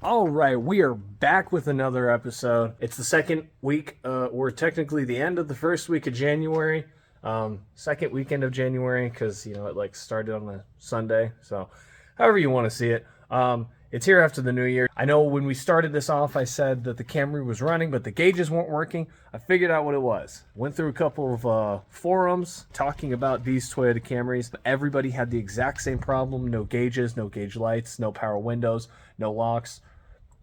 All right, we are back with another episode. It's the second week. We're technically the end of the first week of January. Second weekend of January because it like started on a Sunday. So, however you want to see it. It's here after the new year. I know when we started this off, I said that the Camry was running, but the gauges weren't working. I figured out what it was. Went through a couple of forums talking about these Toyota Camrys. Everybody had the exact same problem: no gauges, no gauge lights, no power windows, no locks.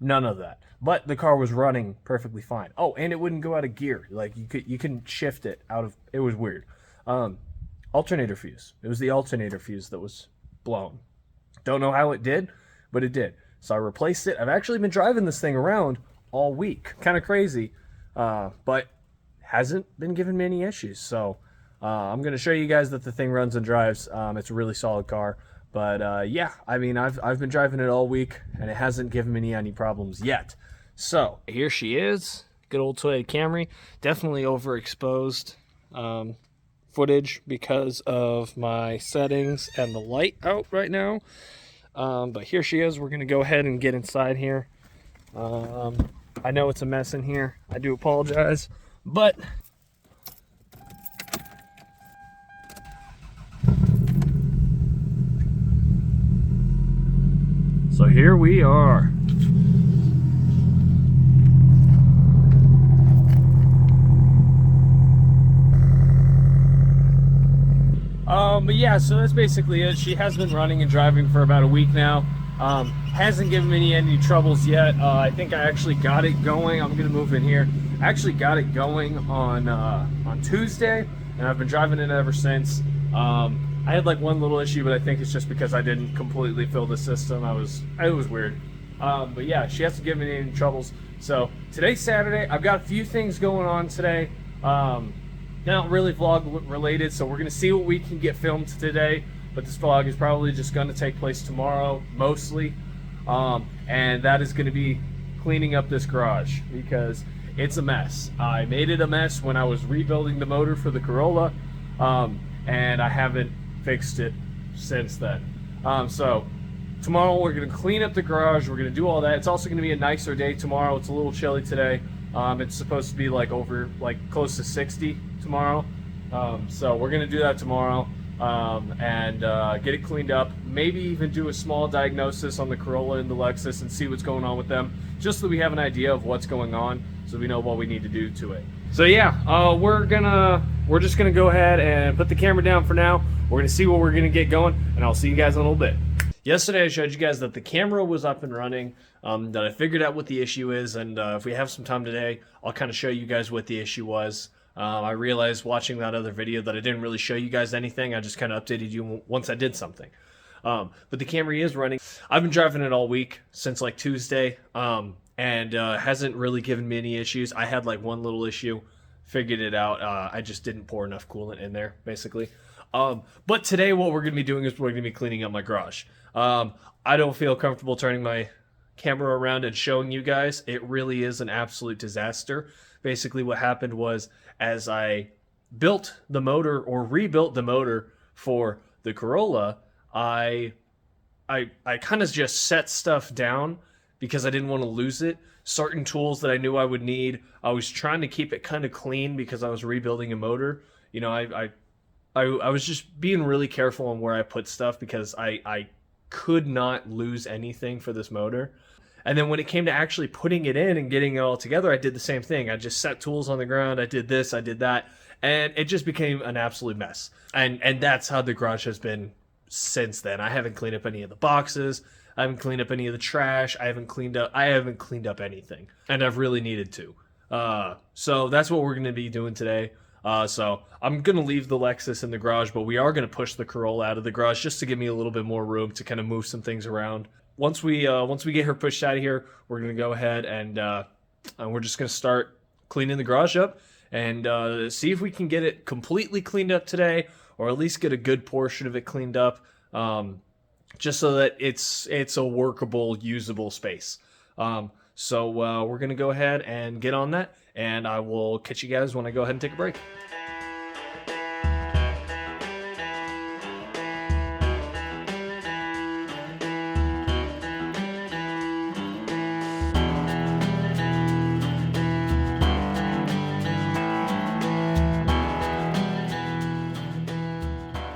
None of that. But the car was running perfectly fine. Oh, and it wouldn't go out of gear. Like you couldn't shift it out of. It was weird. Alternator fuse. It was the alternator fuse that was blown. Don't know how it did, but it did. So I replaced it. I've actually been driving this thing around all week. Kind of crazy, but hasn't been giving me any issues. So I'm going to show you guys that the thing runs and drives. It's a really solid car. But yeah, I mean, I've been driving it all week, and it hasn't given me any problems yet. So here she is, good old Toyota Camry. Definitely overexposed footage because of my settings and the light out right now. But here she is. We're gonna go ahead and get inside here. I know it's a mess in here. I do apologize, but so here we are. But yeah, so that's basically it. She has been running and driving for about a week now. Hasn't given me any troubles yet. I think I actually got it going. I'm gonna move in here. I actually got it going on Tuesday, and I've been driving it ever since. I had like one little issue, but I think it's just because I didn't completely fill the system. It was weird. But yeah, she hasn't given me any troubles. So today's Saturday. I've got a few things going on today. Not really vlog related, so we're gonna see what we can get filmed today. But this vlog is probably just gonna take place tomorrow, mostly. And that is gonna be cleaning up this garage because it's a mess. I made it a mess when I was rebuilding the motor for the Corolla, and I haven't fixed it since then. So tomorrow we're gonna clean up the garage. We're gonna do all that. It's also gonna be a nicer day tomorrow. It's a little chilly today. It's supposed to be like close to 60 tomorrow. So we're gonna do that tomorrow and get it cleaned up. Maybe even do a small diagnosis on the Corolla and the Lexus and see what's going on with them, just so we have an idea of what's going on, so we know what we need to do to it. So yeah, we're just gonna go ahead and put the camera down for now. We're gonna see what we're gonna get going, and I'll see you guys in a little bit. Yesterday I showed you guys that the camera was up and running, that I figured out what the issue is, and if we have some time today, I'll kind of show you guys what the issue was. I realized watching that other video that I didn't really show you guys anything. I just kind of updated you once I did something. But the Camry is running. I've been driving it all week since like Tuesday, and hasn't really given me any issues. I had like one little issue, figured it out. I just didn't pour enough coolant in there, basically. But today what we're going to be doing is we're going to be cleaning up my garage. I don't feel comfortable turning my camera around and showing you guys. It really is an absolute disaster. Basically what happened was, as I built the motor or rebuilt the motor for the Corolla, I kind of just set stuff down because I didn't want to lose it. Certain tools that I knew I would need, I was trying to keep it kind of clean because I was rebuilding a motor. I was just being really careful on where I put stuff because I could not lose anything for this motor. And then when it came to actually putting it in and getting it all together, I did the same thing. I just set tools on the ground. I did this, I did that, and it just became an absolute mess. And that's how the garage has been since then. I haven't cleaned up any of the boxes. I haven't cleaned up any of the trash. I haven't cleaned up anything, and I've really needed to. So that's what we're going to be doing today. So I'm going to leave the Lexus in the garage, but we are going to push the Corolla out of the garage just to give me a little bit more room to kind of move some things around. Once we get her pushed out of here, we're going to go ahead and we're just going to start cleaning the garage up and see if we can get it completely cleaned up today, or at least get a good portion of it cleaned up, just so that it's a workable, usable space. So we're going to go ahead and get on that, and I will catch you guys when I go ahead and take a break.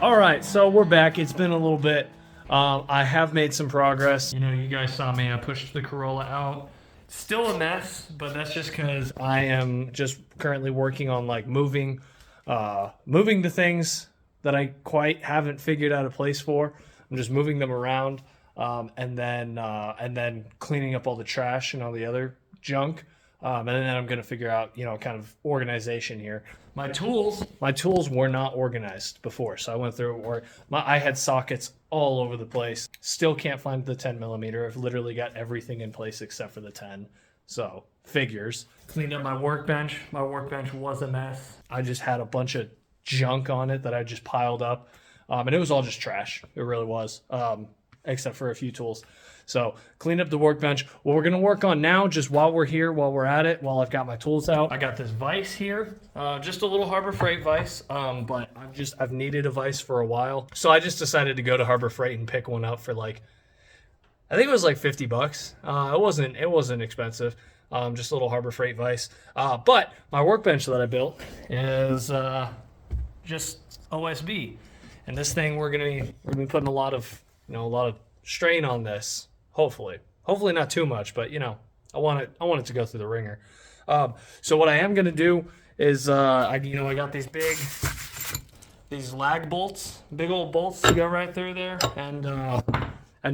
All right, so we're back. It's been a little bit. I have made some progress. You know, you guys saw me. I pushed the Corolla out. Still a mess, but that's just because I am just currently working on like moving the things that I quite haven't figured out a place for. I'm just moving them around, and then cleaning up all the trash and all the other junk. And then I'm gonna figure out, kind of organization here. My tools were not organized before, so I went through. I had sockets all over the place. Still can't find the 10 millimeter. I've literally got everything in place except for the 10. So figures. Cleaned up my workbench. My workbench was a mess. I just had a bunch of junk on it that I just piled up, and it was all just trash. It really was, except for a few tools. So clean up the workbench. What we're gonna work on now, just while we're here, while we're at it, while I've got my tools out, I got this vise here, just a little Harbor Freight vise, but I've needed a vise for a while. So I just decided to go to Harbor Freight and pick one up for I think it was like $50. It wasn't expensive. Just a little Harbor Freight vise. But my workbench that I built is just OSB, and this thing we're gonna be putting a lot of strain on this. Hopefully not too much, but I want it to go through the ringer. So what I am gonna do is I got these lag bolts, big old bolts to go right through there, and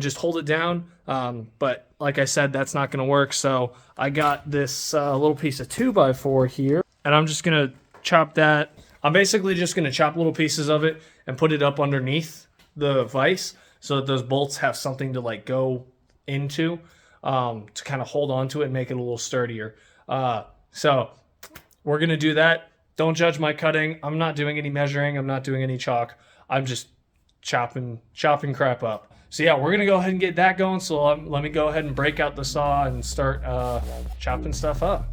just hold it down. But like I said, that's not gonna work. So I got this little piece of 2x4 here, and I'm just gonna chop that. I'm basically just gonna chop little pieces of it and put it up underneath the vise, so that those bolts have something to go into, to kind of hold on to it and make it a little sturdier. So we're gonna do that. Don't judge my cutting. I'm not doing any measuring. I'm not doing any chalk. I'm just chopping crap up. So yeah, we're gonna go ahead and get that going. So let me go ahead and break out the saw and start chopping stuff up.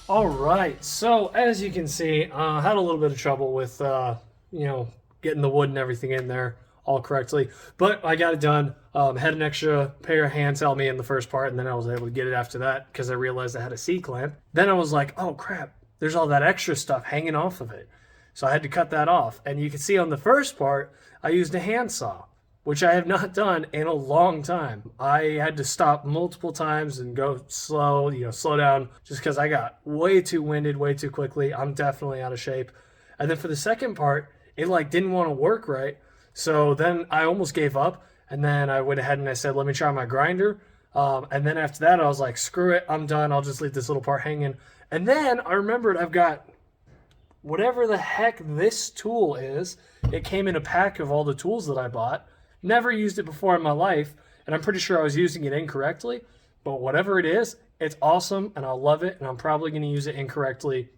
All right, so as you can see, I had a little bit of trouble with, getting the wood and everything in there all correctly, but I got it done. Had an extra pair of hands help me in the first part, and then I was able to get it after that because I realized I had a C-clamp. Then I was like, oh crap, there's all that extra stuff hanging off of it. So I had to cut that off. And you can see on the first part, I used a handsaw, which I have not done in a long time. I had to stop multiple times and go slow, slow down, just because I got way too winded way too quickly. I'm definitely out of shape. And then for the second part, it didn't want to work right. So then I almost gave up. And then I went ahead and I said, let me try my grinder. And then after that, I was like, screw it, I'm done. I'll just leave this little part hanging. And then I remembered I've got whatever the heck this tool is. It came in a pack of all the tools that I bought. Never used it before in my life, and I'm pretty sure I was using it incorrectly, but whatever it is, it's awesome, and I love it, and I'm probably going to use it incorrectly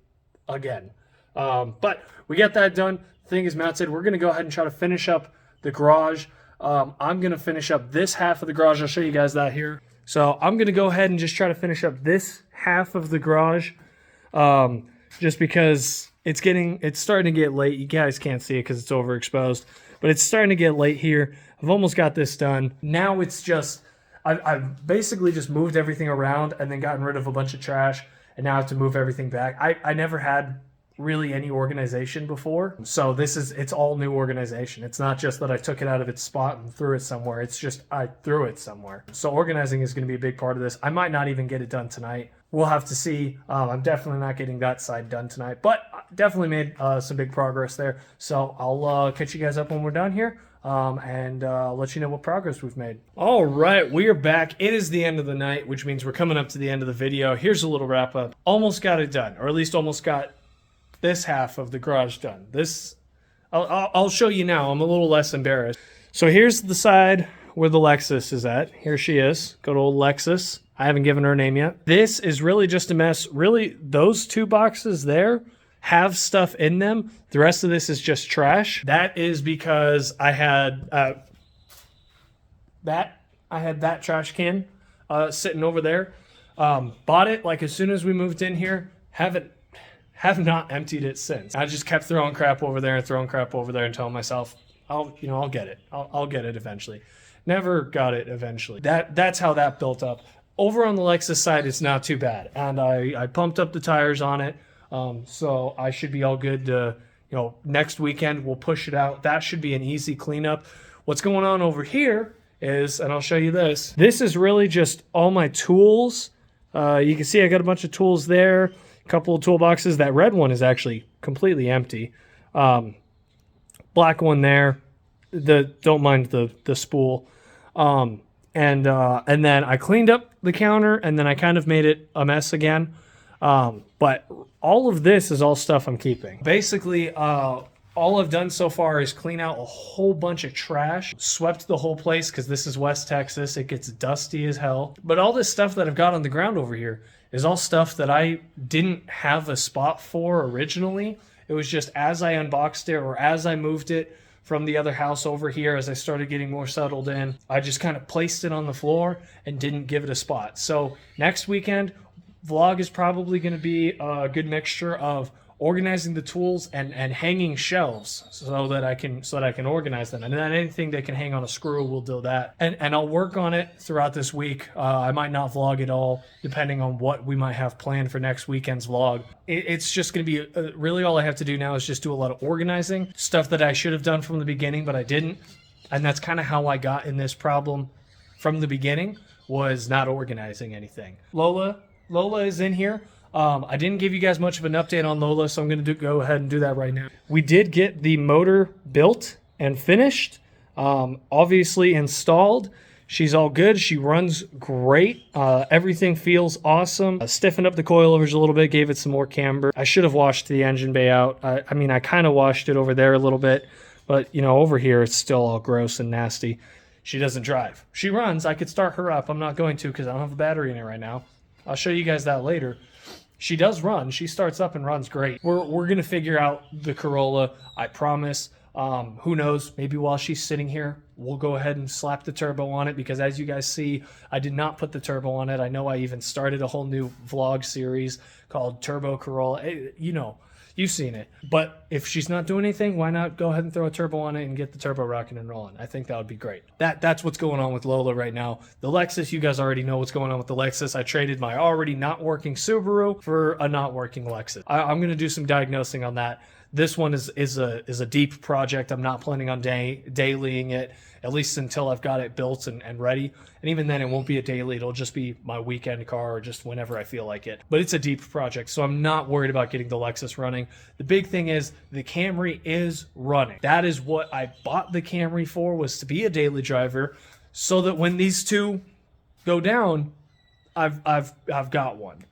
again. But we got that done. The thing is, Matt said we're going to go ahead and try to finish up the garage. I'm going to finish up this half of the garage. I'll show you guys that here. So I'm going to go ahead and just try to finish up this half of the garage, just because it's starting to get late. You guys can't see it because it's overexposed, but it's starting to get late here. I've almost got this done. Now it's just, I've basically just moved everything around and then gotten rid of a bunch of trash, and now I have to move everything back. I never had really any organization before, so it's all new organization. It's not just that I took it out of its spot and threw it somewhere, it's just I threw it somewhere. So organizing is going to be a big part of this. I might not even get it done tonight. We'll have to see. I'm definitely not getting that side done tonight, but definitely made some big progress there. So I'll catch you guys up when we're done here, and I'll let you know what progress we've made. All right, we are back. It is the end of the night, which means we're coming up to the end of the video. Here's a little wrap up. Almost got it done, or at least almost got this half of the garage done. I'll show you now. I'm a little less embarrassed. So here's the side where the Lexus is at. Here she is. Good old Lexus. I haven't given her a name yet. This is really just a mess. Really, those two boxes there have stuff in them. The rest of this is just trash. That is because I had that trash can sitting over there. Bought it like as soon as we moved in here. Have not emptied it since. I just kept throwing crap over there and telling myself, I'll get it. I'll get it eventually. Never got it eventually. That's how that built up. Over on the Lexus side, it's not too bad. And I pumped up the tires on it. So I should be all good to, next weekend we'll push it out. That should be an easy cleanup. What's going on over here is, and I'll show you this. This is really just all my tools. You can see I got a bunch of tools there. Couple of toolboxes. That red one is actually completely empty. Black one there. Don't mind the spool. And then I cleaned up the counter, and then I kind of made it a mess again. But all of this is all stuff I'm keeping. Basically, all I've done so far is clean out a whole bunch of trash, swept the whole place because this is West Texas. It gets dusty as hell. But all this stuff that I've got on the ground over here is all stuff that I didn't have a spot for originally. It was just as I unboxed it or as I moved it from the other house over here, as I started getting more settled in, I just kind of placed it on the floor and didn't give it a spot. So next weekend, vlog is probably going to be a good mixture of organizing the tools and hanging shelves so that I can organize them. And then anything that can hang on a screw, we'll do that. And I'll work on it throughout this week. I might not vlog at all, depending on what we might have planned for next weekend's vlog. It's just going to be, really all I have to do now is just do a lot of organizing, stuff that I should have done from the beginning, but I didn't. And that's kind of how I got in this problem from the beginning, was not organizing anything. Lola is in here. I didn't give you guys much of an update on Lola, so I'm going to go ahead and do that right now. We did get the motor built and finished, obviously installed. She's all good. She runs great. Everything feels awesome. Stiffened up the coilovers a little bit, gave it some more camber. I should have washed the engine bay out. I mean, I kind of washed it over there a little bit, but, over here it's still all gross and nasty. She doesn't drive. She runs. I could start her up. I'm not going to because I don't have a battery in it right now. I'll show you guys that later. She does run. She starts up and runs great. We're going to figure out the Corolla, I promise. Who knows? Maybe while she's sitting here, we'll go ahead and slap the turbo on it, because as you guys see, I did not put the turbo on it. I know I even started a whole new vlog series called Turbo Corolla. You've seen it. But if she's not doing anything, why not go ahead and throw a turbo on it and get the turbo rocking and rolling? I think that would be great. That's what's going on with Lola right now. The Lexus, you guys already know what's going on with the Lexus. I traded my already not working Subaru for a not working Lexus. I'm going to do some diagnosing on that. This one is a deep project. I'm not planning on dailying it, at least until I've got it built and ready. And even then, it won't be a daily. It'll just be my weekend car, or just whenever I feel like it. But it's a deep project, so I'm not worried about getting the Lexus running. The big thing is the Camry is running. That is what I bought the Camry for, was to be a daily driver, so that when these two go down, I've got one.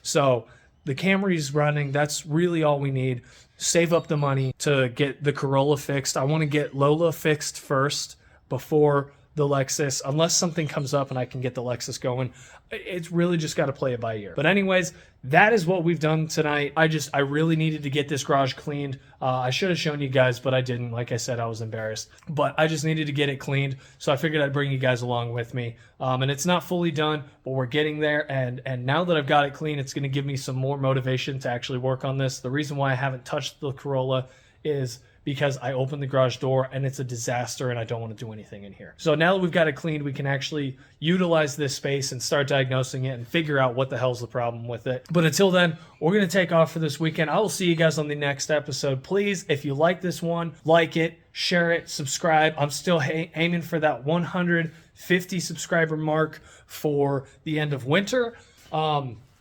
So the Camry's running. That's really all we need. Save up the money to get the Corolla fixed. I want to get Lola fixed first before the Lexus unless something comes up and I can get the Lexus going. It's really just got to play it by ear. But anyways, that is what we've done tonight. I really needed to get this garage cleaned. I should have shown you guys, but I didn't. Like I said, I was embarrassed. But I just needed to get it cleaned, so I figured I'd bring you guys along with me. And it's not fully done, but we're getting there. And now that I've got it clean, it's going to give me some more motivation to actually work on this. The reason why I haven't touched the Corolla is because I opened the garage door and it's a disaster and I don't want to do anything in here. So now that we've got it cleaned, we can actually utilize this space and start diagnosing it and figure out what the hell's the problem with it. But until then, we're going to take off for this weekend. I will see you guys on the next episode. Please, if you like this one, like it, share it, subscribe. I'm still aiming for that 150 subscriber mark for the end of winter,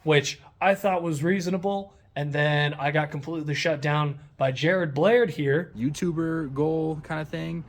which I thought was reasonable. And then I got completely shut down by Jared Blaird here. YouTuber goal kind of thing.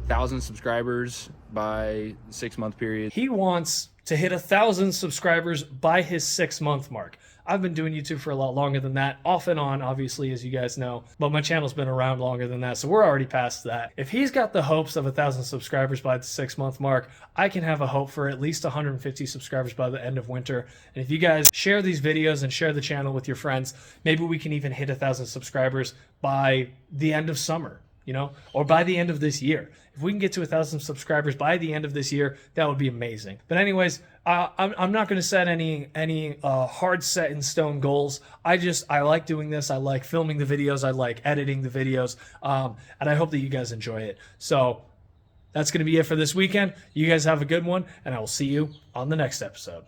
1,000 subscribers by 6-month period. He wants to hit 1,000 subscribers by his 6-month mark. I've been doing YouTube for a lot longer than that, off and on, obviously, as you guys know. But my channel's been around longer than that, so we're already past that. If he's got the hopes of 1,000 subscribers by the 6-month mark, I can have a hope for at least 150 subscribers by the end of winter. And if you guys share these videos and share the channel with your friends, maybe we can even hit 1,000 subscribers by the end of summer, you know, or by the end of this year. If we can get to 1,000 subscribers by the end of this year, that would be amazing. But anyways, I'm not going to set any hard set in stone goals. I like doing this. I like filming the videos. I like editing the videos. And I hope that you guys enjoy it. So that's going to be it for this weekend. You guys have a good one, and I will see you on the next episode.